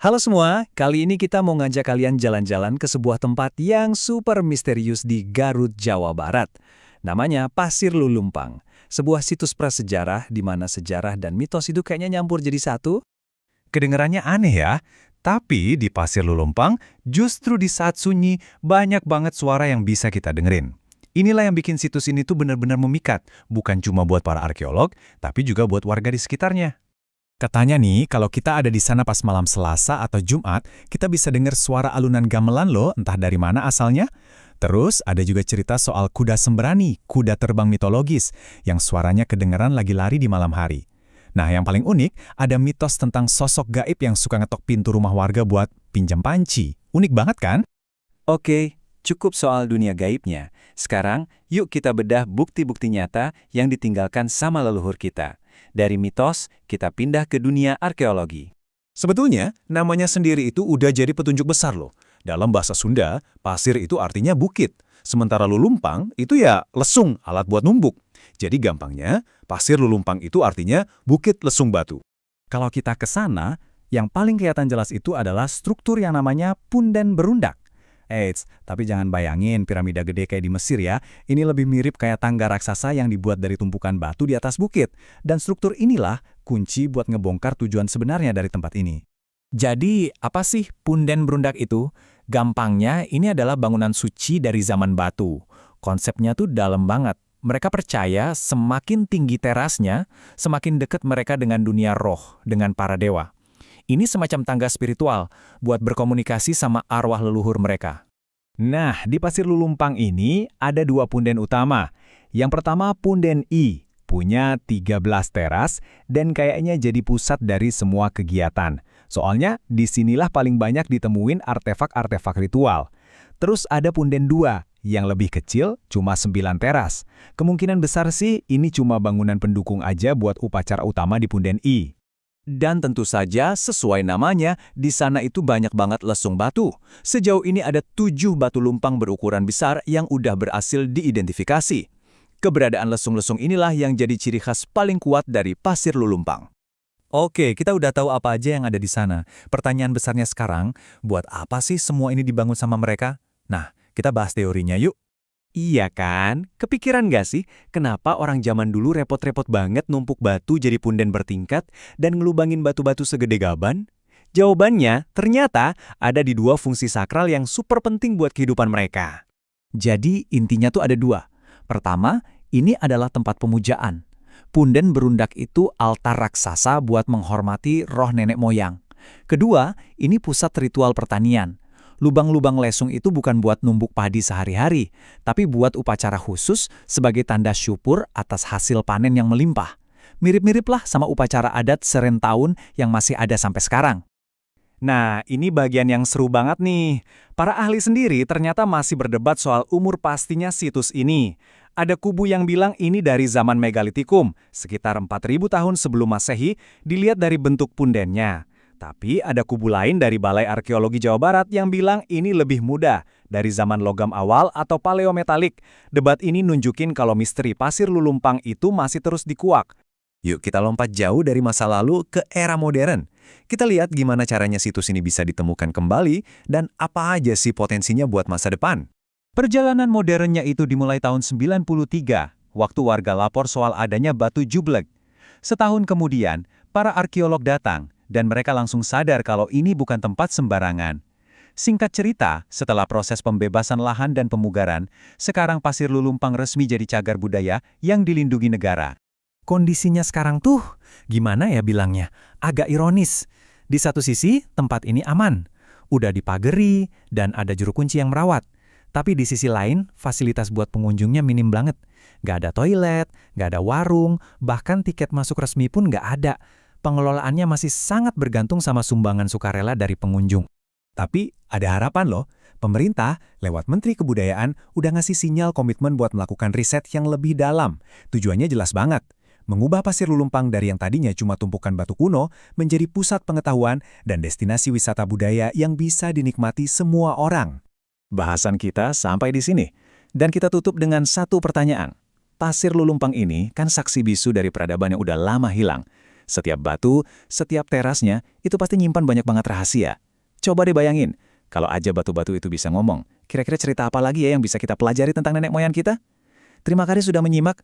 Halo semua, kali ini kita mau ngajak kalian jalan-jalan ke sebuah tempat yang super misterius di Garut, Jawa Barat. Namanya Pasir Lulumpang, sebuah situs prasejarah di mana sejarah dan mitos itu kayaknya nyampur jadi satu. Kedengarannya aneh ya, tapi di Pasir Lulumpang, justru di saat sunyi, banyak banget suara yang bisa kita dengerin. Inilah yang bikin situs ini tuh benar-benar memikat, bukan cuma buat para arkeolog, tapi juga buat warga di sekitarnya. Katanya nih, kalau kita ada di sana pas malam Selasa atau Jumat, kita bisa dengar suara alunan gamelan loh, entah dari mana asalnya. Terus ada juga cerita soal kuda sembrani, kuda terbang mitologis, yang suaranya kedengaran lagi lari di malam hari. Nah, yang paling unik, ada mitos tentang sosok gaib yang suka ngetok pintu rumah warga buat pinjam panci. Unik banget kan? Oke, cukup soal dunia gaibnya. Sekarang, yuk kita bedah bukti-bukti nyata yang ditinggalkan sama leluhur kita. Dari mitos, kita pindah ke dunia arkeologi. Sebetulnya, namanya sendiri itu udah jadi petunjuk besar loh. Dalam bahasa Sunda, pasir itu artinya bukit. Sementara lulumpang itu ya lesung, alat buat numbuk. Jadi gampangnya, pasir lulumpang itu artinya bukit lesung batu. Kalau kita ke sana, yang paling kelihatan jelas itu adalah struktur yang namanya punden berundak. Eits, tapi jangan bayangin piramida gede kayak di Mesir ya. Ini lebih mirip kayak tangga raksasa yang dibuat dari tumpukan batu di atas bukit. Dan struktur inilah kunci buat ngebongkar tujuan sebenarnya dari tempat ini. Jadi, apa sih punden berundak itu? Gampangnya, ini adalah bangunan suci dari zaman batu. Konsepnya tuh dalam banget. Mereka percaya semakin tinggi terasnya, semakin dekat mereka dengan dunia roh, dengan para dewa. Ini semacam tangga spiritual buat berkomunikasi sama arwah leluhur mereka. Nah, di Pasir Lulumpang ini ada dua punden utama. Yang pertama punden I, punya 13 teras dan kayaknya jadi pusat dari semua kegiatan. Soalnya disinilah paling banyak ditemuin artefak-artefak ritual. Terus ada punden 2, yang lebih kecil, cuma 9 teras. Kemungkinan besar sih ini cuma bangunan pendukung aja buat upacara utama di punden I. Dan tentu saja, sesuai namanya, di sana itu banyak banget lesung batu. Sejauh ini ada 7 batu lumpang berukuran besar yang udah berhasil diidentifikasi. Keberadaan lesung-lesung inilah yang jadi ciri khas paling kuat dari Pasir Lulumpang. Oke, kita udah tahu apa aja yang ada di sana. Pertanyaan besarnya sekarang, buat apa sih semua ini dibangun sama mereka? Nah, kita bahas teorinya yuk. Iya kan? Kepikiran nggak sih, kenapa orang zaman dulu repot-repot banget numpuk batu jadi punden bertingkat dan ngelubangin batu-batu segede gaban? Jawabannya ternyata ada di dua fungsi sakral yang super penting buat kehidupan mereka. Jadi intinya tuh ada dua. Pertama, ini adalah tempat pemujaan. Punden berundak itu altar raksasa buat menghormati roh nenek moyang. Kedua, ini pusat ritual pertanian. Lubang-lubang lesung itu bukan buat numbuk padi sehari-hari, tapi buat upacara khusus sebagai tanda syukur atas hasil panen yang melimpah. Mirip-miriplah sama upacara adat Serentahun yang masih ada sampai sekarang. Nah, ini bagian yang seru banget nih. Para ahli sendiri ternyata masih berdebat soal umur pastinya situs ini. Ada kubu yang bilang ini dari zaman Megalitikum, sekitar 4.000 tahun sebelum Masehi, dilihat dari bentuk pundennya. Tapi ada kubu lain dari Balai Arkeologi Jawa Barat yang bilang ini lebih muda, dari zaman logam awal atau paleometalik. Debat ini nunjukin kalau misteri Pasir Lulumpang itu masih terus dikuak. Yuk kita lompat jauh dari masa lalu ke era modern. Kita lihat gimana caranya situs ini bisa ditemukan kembali dan apa aja sih potensinya buat masa depan. Perjalanan modernnya itu dimulai tahun 93, waktu warga lapor soal adanya batu jublek. Setahun kemudian, para arkeolog datang, dan mereka langsung sadar kalau ini bukan tempat sembarangan. Singkat cerita, setelah proses pembebasan lahan dan pemugaran, sekarang Pasir Lulumpang resmi jadi cagar budaya yang dilindungi negara. Kondisinya sekarang tuh, gimana ya bilangnya, agak ironis. Di satu sisi, tempat ini aman. Udah dipageri, dan ada juru kunci yang merawat. Tapi di sisi lain, fasilitas buat pengunjungnya minim banget. Nggak ada toilet, nggak ada warung, bahkan tiket masuk resmi pun nggak ada. Pengelolaannya masih sangat bergantung sama sumbangan sukarela dari pengunjung. Tapi ada harapan loh. Pemerintah, lewat Menteri Kebudayaan, udah ngasih sinyal komitmen buat melakukan riset yang lebih dalam. Tujuannya jelas banget. Mengubah Pasir Lulumpang dari yang tadinya cuma tumpukan batu kuno menjadi pusat pengetahuan dan destinasi wisata budaya yang bisa dinikmati semua orang. Bahasan kita sampai di sini. Dan kita tutup dengan satu pertanyaan. Pasir Lulumpang ini kan saksi bisu dari peradaban yang udah lama hilang. Setiap batu, setiap terasnya, itu pasti nyimpan banyak banget rahasia. Coba deh bayangin, kalau aja batu-batu itu bisa ngomong, kira-kira cerita apa lagi ya yang bisa kita pelajari tentang nenek moyang kita? Terima kasih sudah menyimak,